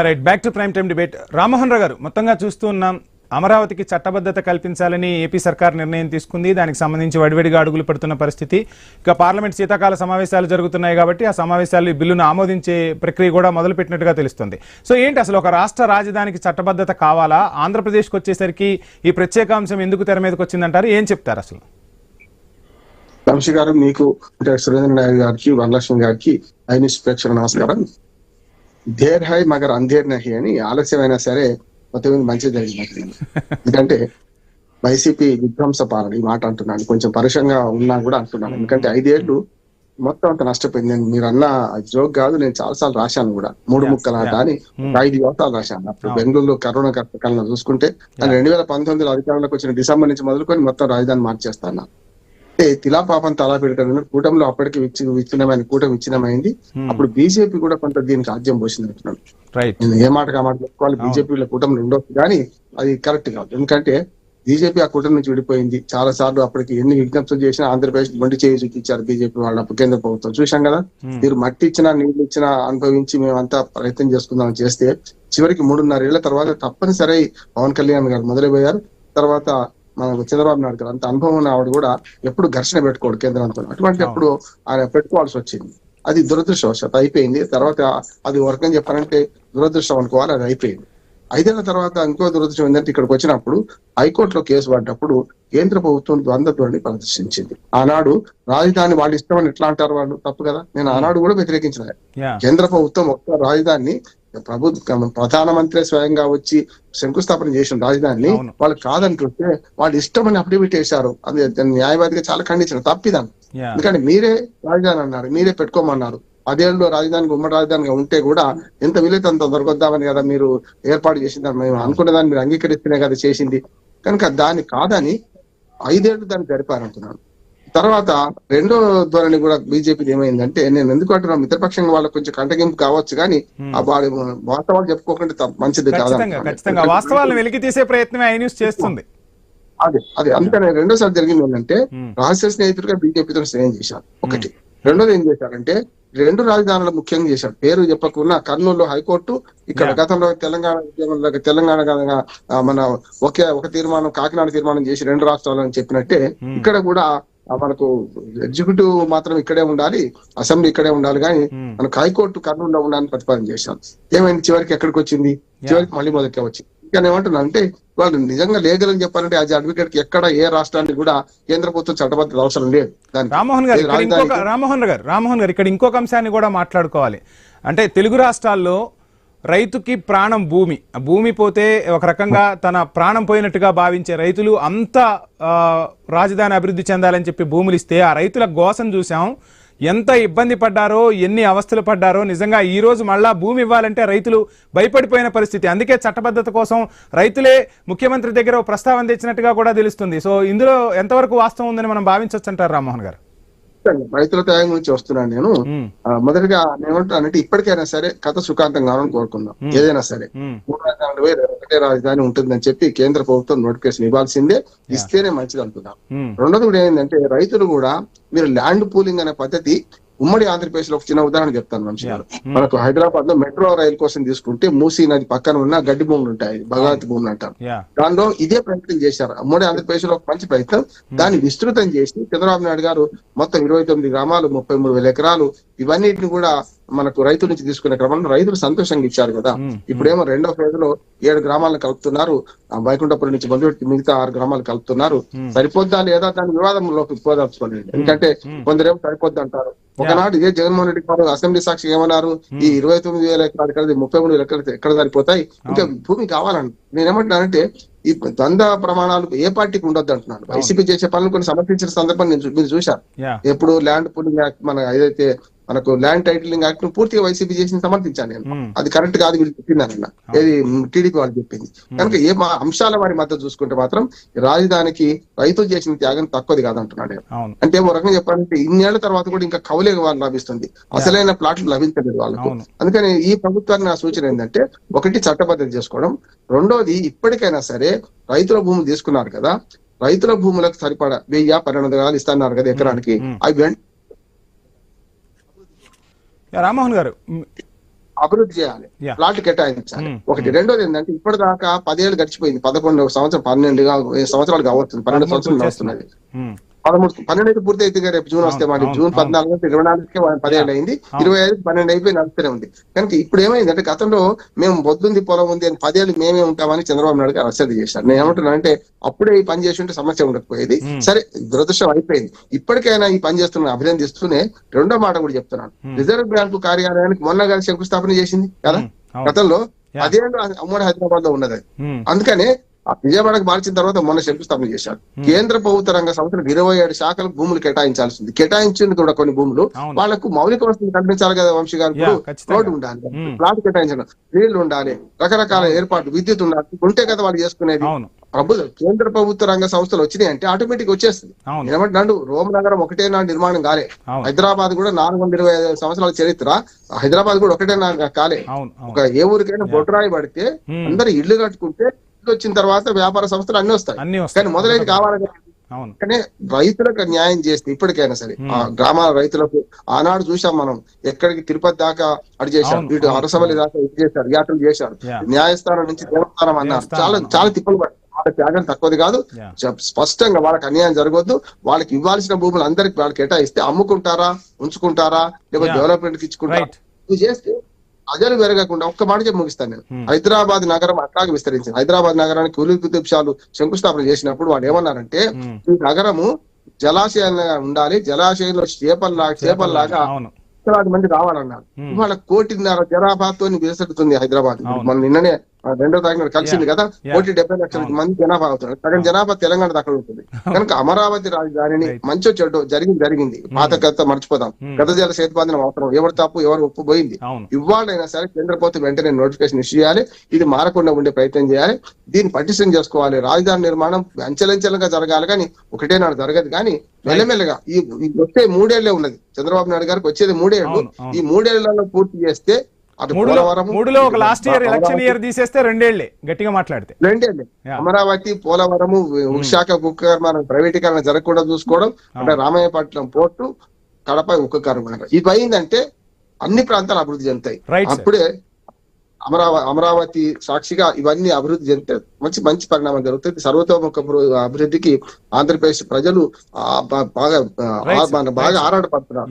Right, back to prime time debate. Rammohan Rao garu, మొత్తంగా చూస్తూ ఉన్నాం, అమరావతికి చట్టబద్ధత కల్పించాలని ఏపీ సర్కార్ నిర్ణయం తీసుకుంది. దానికి సంబంధించి వడివడిగా అడుగులు పెడుతున్న పరిస్థితి. ఇక పార్లమెంట్ శీతాకాల సమావేశాలు జరుగుతున్నాయి కాబట్టి ఆ సమావేశాలు ఈ బిల్లును ఆమోదించే ప్రక్రియ కూడా మొదలుపెట్టినట్టుగా తెలుస్తుంది. సో ఏంటి అసలు ఒక రాష్ట్ర రాజధానికి చట్టబద్ధత కావాలా? ఆంధ్రప్రదేశ్కి వచ్చేసరికి ఈ ప్రత్యేకాంశం ఎందుకు తెర మీదకి వచ్చిందంటారు? ఏం చెప్తారు అసలు? వంశీ గారు, మీకు అంటే సురేంద్ర నాయుడు గారికి, వరలక్ష్మి గారికి, ఐనిష్ ప్రేక్షకుల నమస్కారం. దేర్ హై మగర్ అంధేర్ నహి అని ఆలస్యమైనా సరే మొత్తం మంచిది జరిగింది. ఎందుకంటే వైసీపీ విధ్వంస పాలన, ఈ మాట అంటున్నాను, కొంచెం పరుషంగా ఉన్నా కూడా అంటున్నాను. ఎందుకంటే 5 ఏళ్లు మొత్తం అంత నష్టపోయింది. మీరు అన్న జోక్ కాదు, నేను చాలా సార్లు రాశాను కూడా. 3 ముక్కల ఆట అని 5 వ్యాసాలు రాశాను. అప్పుడు బెంగళూరులో కరోనా కష్టకాలంలో చూసుకుంటే 2019 అధికారంలోకి వచ్చిన డిసెంబర్ నుంచి మొదలుకొని మొత్తం రాజధాని మార్చేస్తాను. తిలా పాపం తలా పెడతాను. కూటమిలో అప్పటికి విచ్ఛిన్నమైన కూటమి విచ్ఛిన్నమైంది. అప్పుడు బీజేపీ కూడా కొంత దీనికి ఆద్యం పోసింది అంటున్నాను. ఏ మాటకు ఆ మాట చెప్పుకోవాలి. బీజేపీలో కూటమిలో ఉండొచ్చు కానీ అది కరెక్ట్ కాదు. ఎందుకంటే బీజేపీ ఆ కూటమి నుంచి విడిపోయింది. చాలా సార్లు అప్పటికి ఎన్ని విజ్ఞప్తులు చేసినా ఆంధ్రప్రదేశ్ మొండి చేయి చూపించారు బీజేపీ వాళ్ళు. కేంద్ర ప్రభుత్వం చూసాం కదా, మీరు మట్టి ఇచ్చినా నీళ్లు ఇచ్చినా అనుభవించి మేమంతా ప్రయత్నం చేసుకుందామని చేస్తే చివరికి 3.5 ఏళ్ల తర్వాత తప్పనిసరి పవన్ కళ్యాణ్ గారు మొదలైపోయారు. తర్వాత మన చంద్రబాబు నాయుడు గారు, అంత అనుభవం ఉన్న ఆవిడ కూడా ఎప్పుడు ఘర్షణ పెట్టుకోడు కేంద్రంతో. అటువంటి ఎప్పుడు ఆయన పెట్టుకోవాల్సి వచ్చింది. అది దురదృష్టవశాత్తు అయిపోయింది. తర్వాత అది వర్క్ అని చెప్పారంటే దురదృష్టం అనుకోవాలి, అది అయిపోయింది. 5 ఏళ్ల తర్వాత ఇంకో దురదృష్టం ఏంటంటే ఇక్కడికి వచ్చినప్పుడు హైకోర్టులో కేసు పడ్డప్పుడు కేంద్ర ప్రభుత్వం ద్వంద్వ ధోరణి ప్రదర్శించింది. ఆనాడు రాజధాని వాళ్ళు ఇష్టమని ఎట్లా అంటారు, వాళ్ళు తప్పు కదా. నేను ఆనాడు కూడా వ్యతిరేకించిన. కేంద్ర ప్రభుత్వం ఒక్క రాజధాని ప్రధానమంత్రి స్వయంగా వచ్చి శంకుస్థాపన చేసిన రాజధానిని వాళ్ళు కాదంటుంటే వాళ్ళు ఇష్టమని అఫిడవిట్ వేశారు. అది న్యాయవాదిగా చాలా ఖండించిన తప్పిదాన్ని. ఎందుకంటే మీరే రాజధాని అన్నారు, మీరే పెట్టుకోమన్నారు. 10 ఏళ్ళలో రాజధానికి ఉమ్మడి రాజధానిగా ఉంటే కూడా ఎంత వీలైతే అంత దొరకొద్దామని కదా మీరు ఏర్పాటు చేసిందని మేము అనుకునే దాన్ని మీరు అంగీకరిస్తేనే కదా చేసింది. కనుక దాన్ని కాదని 5 ఏళ్ళు దాన్ని జరిపారంటున్నాను. తర్వాత రెండో ధోరణి కూడా బీజేపీది ఏమైందంటే, నేను ఎందుకు అంటున్నా, మిత్రపక్షంగా వాళ్ళకి కొంచెం కంటగింపు కావచ్చు కానీ వాడి వాస్తవాలు చెప్పుకోకుండా మంచిది కాదు. వాస్తవాలను వెలికి తీసే ప్రయత్నమే ఐ న్యూస్ చేస్తుంది. అదే అందుకని రెండోసారి జరిగింది ఏంటంటే, రహస్య స్నేహితుడిగా బీజేపీతో స్నేహం చేశారు ఒకటి. రెండోది ఏం చేశారంటే 2 రాజధానులు ముఖ్యంగా చేశారు. పేరు చెప్పకుండా కర్నూలులో హైకోర్టు, ఇక్కడ గతంలో తెలంగాణ మన ఒక తీర్మానం, కాకినాడ తీర్మానం చేసి 2 రాష్ట్రాలని చెప్పినట్టే ఇక్కడ కూడా మనకు ఎగ్జిక్యూటివ్ మాత్రం ఇక్కడే ఉండాలి, అసెంబ్లీ ఇక్కడే ఉండాలి, కానీ మనకు హైకోర్టు కర్నూలులో ఉండాలని ప్రతిపాదన చేశాం. ఏమైంది చివరికి ఎక్కడికి వచ్చింది? చివరికి మళ్ళీ మొదటికే వచ్చింది. కానీ ఏమంటున్నా అంటే, వాళ్ళు నిజంగా లీగల్ అని చెప్పాలంటే యాజ్ అడ్వకేట్ కి ఎక్కడ ఏ రాష్ట్రానికి కూడా కేంద్ర ప్రభుత్వం చట్టబద్ధత అవసరం లేదు. రామ్మోహన్ గారు, ఇక్కడ ఇంకొక అంశాన్ని కూడా మాట్లాడుకోవాలి. అంటే తెలుగు రాష్ట్రాల్లో రైతుకి ప్రాణం భూమి, భూమి పోతే ఒక రకంగా తన ప్రాణం పోయినట్టుగా భావించే రైతులు అంతా రాజధాని అభివృద్ధి చెందాలని చెప్పి భూములు ఇస్తే ఆ రైతుల గోసం చూసాం. ఎంత ఇబ్బంది పడ్డారో, ఎన్ని అవస్థలు పడ్డారో. నిజంగా ఈ రోజు మళ్ళా భూమి ఇవ్వాలంటే రైతులు భయపడిపోయిన పరిస్థితి. అందుకే చట్టబద్ధత కోసం రైతులే ముఖ్యమంత్రి దగ్గర ప్రస్తావన తెచ్చినట్టుగా కూడా తెలుస్తుంది. సో ఇందులో ఎంతవరకు వాస్తవం ఉందని మనం భావించవచ్చు అంటారు రామ్మోహన్ గారు? రైతుల త్యాగం గురించి వస్తున్నాను నేను. మొదటిగా ఏమంటానంటే, ఇప్పటికైనా సరే కథ సుఖాంతం కావాలని కోరుకుందాం. ఏదైనా సరే 3 రాజధానులు ఒకటే రాజధాని ఉంటుందని చెప్పి కేంద్ర ప్రభుత్వం నోటిఫికేషన్ ఇవ్వాల్సిందే, ఇస్తేనే మంచిది అంటున్నాం. రెండోది కూడా ఏంటంటే, రైతులు కూడా మీరు ల్యాండ్ పూలింగ్ అనే పద్ధతి ఉమ్మడి ఆంధ్రప్రదేశ్ లో ఒక చిన్న ఉదాహరణ చెప్తాను మంచి గారు. మనకు హైదరాబాద్ లో మెట్రో రైలు కోసం తీసుకుంటే మూసీ నది పక్కన ఉన్న గడ్డి భూములు ఉంటాయి, భగవతి భూములు అంటారు. దానిలో ఇదే ప్రయత్నం చేశారు ఉమ్మడి ఆంధ్రప్రదేశ్ లో, ఒక మంచి ప్రయత్నం. దాన్ని విస్తృతం చేసి చంద్రబాబు నాయుడు గారు మొత్తం 29 గ్రామాలు 33,000 ఎకరాలు ఇవన్నిటిని కూడా మనకు రైతుల నుంచి తీసుకునే క్రమంలో రైతులు సంతోషంగా ఇచ్చారు కదా. ఇప్పుడేమో 2వ ఫేజ్ లో 7 గ్రామాలను కలుపుతున్నారు. వైకుంఠపురం నుంచి మొదలుపెట్టి మిగతా 6 గ్రామాలు కలుపుతున్నారు. సరిపోద్దా లేదా దాని వివాదంలోకి పోదాల్చుకోలేదు. ఎందుకంటే కొందరేమో సరిపోద్ది అంటారు. ఒకనాడు ఇదే జగన్మోహన్ రెడ్డి గారు అసెంబ్లీ సాక్షి ఏమన్నారు, ఈ 29,000 ఎకరాలు ఎక్కడ, 33,000 ఎకరాలు ఎక్కడ సరిపోతాయి, ఇంకా భూమి కావాలని. నేనేమంటున్నానంటే, ఈ ద్వంద్వ ప్రమాణాలు ఏ పార్టీకి ఉండొద్దు అంటున్నాను. వైసీపీ చేసే పనులు కొన్ని సమర్థించిన సందర్భం మీరు చూశారు. ఎప్పుడు ల్యాండ్ పూలింగ్ యాక్ట్, మన ఏదైతే మనకు ల్యాండ్ టైటిలింగ్ యాక్ట్ పూర్తిగా వైసీపీ చేసి సమర్థించాను నేను. అది కరెక్ట్ కాదు వీళ్ళు చెప్పిందన్న, ఏది టీడీపీ వాళ్ళు చెప్పింది. కనుక ఏ అంశాల వారి మద్దతు చూసుకుంటే మాత్రం రాజధానికి రైతులు చేసిన త్యాగం తక్కువది కాదంటున్నాడు. అంటే ఓ రకంగా చెప్పాలంటే ఇన్నేళ్ల తర్వాత కూడా ఇంకా కౌలే వాళ్ళు లభిస్తుంది, అసలైన ప్లాట్లు లభించలేదు వాళ్ళకు. అందుకని ఈ ప్రభుత్వానికి నా సూచన ఏంటంటే, ఒకటి చట్టబద్ధత చేసుకోవడం, రెండోది ఇప్పటికైనా సరే రైతుల భూములు తీసుకున్నారు కదా, రైతుల భూములకు సరిపడా 1000-1200 ఇస్తున్నారు కదా ఎకరానికి, అవి రామ్మోహన్ గారు అభివృద్ధి చేయాలి, Yeah. ప్లాట్ కేటాయించాలి. Mm. ఒకటి. రెండోది ఏంటంటే ఇప్పటిదాకా 10 ఏళ్ళు గడిచిపోయింది, 11 సంవత్సరం 12 సంవత్సరాలు కావస్తుంది, 12 సంవత్సరాలు వస్తున్నది. 12 అయితే పూర్తి అయితే రేపు జూన్ వస్తే మరి జూన్ 14 24కి 10 ఏళ్ళు అయింది, 25 12 అయిపోయి నడుస్తూనే ఉంది. కనుక ఇప్పుడు ఏమైందంటే గతంలో మేము పొద్దుంది పొలం ఉంది అని 10 ఏళ్ళు మేమే ఉంటామని చంద్రబాబు నాయుడు గారు అసలు చేశారు. నేను ఏమంటున్నా అంటే అప్పుడే ఈ పని చేసి ఉంటే సమస్య ఉండకపోయేది. సరే, దురదృష్టం అయిపోయింది. ఇప్పటికైనా ఈ పని చేస్తున్న అభినందిస్తూనే రెండో మాట కూడా చెప్తున్నాను. రిజర్వ్ బ్యాంకు కార్యాలయానికి మొన్న గారి శంకుస్థాపన చేసింది కదా గతంలో. 10 ఏళ్ళు ఉమ్మడి హైదరాబాద్ లో ఉన్నది. అందుకనే విజయవాడకు మార్చిన తర్వాత మొన్న శంకుస్థాపన చేశారు. కేంద్ర ప్రభుత్వ రంగ సంస్థలకు 27 శాఖలకు భూములు కేటాయించాల్సింది. కేటాయించింది కూడా కొన్ని భూములు. వాళ్లకు మౌలిక వసతులు కల్పించాలి కదా వంశీ గారు. రోడ్డు ఉండాలి, ప్లాట్ కేటాయించడం, నీళ్లు ఉండాలి, రకరకాల ఏర్పాటు, విద్యుత్ ఉండాలి, ఉంటే కదా వాళ్ళు చేసుకునేది. కేంద్ర ప్రభుత్వ రంగ సంస్థలు వచ్చినాయి అంటే ఆటోమేటిక్ వచ్చేస్తుంది. ఏమంటున్నాడు, రోమ్ నగరం ఒకటే నాడు నిర్మాణం కాలే. హైదరాబాద్ కూడా 425 సంవత్సరాల చరిత్ర. హైదరాబాద్ కూడా ఒకటే నాడు కాలే. ఒక ఏ ఊరికైనా బొడ్రాయి పడితే అందరు ఇళ్లు కట్టుకుంటే వచ్చిన తర్వాత వ్యాపార సంస్థలు అన్ని వస్తాయి. కానీ మొదలైన కావాలి. కానీ రైతులకు న్యాయం చేస్తే ఇప్పటికైనా సరే ఆ గ్రామాల రైతులకు ఆనాడు చూసాం మనం, ఎక్కడికి తిరుపతి దాకా అడి చేశారు, ఇటు అరసవల్లి దాకా ఇది చేశారు, యాత్రలు చేశారు, న్యాయస్థానం నుంచి దేవస్థానం అన్నారు. చాలా తిప్పలు పడ్డారు. వాళ్ళ త్యాగం తక్కువది కాదు. స్పష్టంగా వాళ్ళకి అన్యాయం జరగొద్దు. వాళ్ళకి ఇవ్వాల్సిన భూములు అందరికి వాళ్ళు కేటాయిస్తే అమ్ముకుంటారా, ఉంచుకుంటారా, లేకపోతే డెవలప్మెంట్ కి ఇచ్చుకుంటారా, ఇది చేస్తే ప్రజలు పెరగకుండా ఒక్క మాట చెప్పి ముగిస్తాను నేను. హైదరాబాద్ నగరం అట్లాగే విస్తరించింది. హైదరాబాద్ నగరానికి కుతుబ్షాలు శంకుస్థాపన చేసినప్పుడు వాళ్ళు ఏమన్నారంటే ఈ నగరము జలాశయంగా ఉండాలి, జలాశయంలో చేపల్లాగా మంది రావాలన్నారు. ఇవాళ 1.5 కోటి జనాభాతో విస్తరిస్తుంది హైదరాబాద్. మన నిన్ననే 2వ తారీఖున కలిసింది కదా, 1,70,00,000 మంది జనాభా అవుతున్నారు. సగం జనాభా తెలంగాణ అక్కడ ఉంటుంది. కనుక అమరావతి రాజధానిని మంచి చెడు జరిగింది. పాత కథ మర్చిపోదాం. గత జల సేతుపాదనం అవసరం, ఎవరు తప్పు ఎవరు ఒప్పు పోయింది. ఇవాళైనా సరే కేంద్ర ప్రభుత్వం వెంటనే నోటిఫికేషన్ ఇష్యూ చేయాలి. ఇది మారకుండా ఉండే ప్రయత్నం చేయాలి. దీన్ని పటిష్టం చేసుకోవాలి. రాజధాని నిర్మాణం అంచెలంచెలుగా జరగాలి, కానీ ఒకటే నాడు జరగదు. కానీ మెల్లమెల్లగా ఈ వచ్చే 3 ఏళ్లే ఉన్నది చంద్రబాబు నాయుడు గారికి, వచ్చేది 3 ఏళ్లు. ఈ 3 ఏళ్లలో పూర్తి చేస్తే మూడులో ఒక లాస్ట్ ఇయర్ ఎలక్షన్ ఇయర్ తీసేస్తే 2 ఏళ్లే గట్టిగా మాట్లాడితే 2 ఏళ్లే. అమరావతి, పోలవరము, విశాఖ ఉక్కు కర్మాగారం ప్రైవేటీకరణ జరగకుండా చూసుకోవడం, అంటే రామాయపట్నం పోర్టు, కడప ఉక్కు కర్మాగారం, ఇవి అయిందంటే అన్ని ప్రాంతాలు అభివృద్ధి చెందుతాయి. అప్పుడే అమరావతి సాక్షిగా ఇవన్నీ అభివృద్ధి చెందితే మంచి పరిణామం జరుగుతుంది. సర్వతోముఖ అభివృద్ధికి ఆంధ్రప్రదేశ్ ప్రజలు బాగా ఆరాటపడుతున్నారు.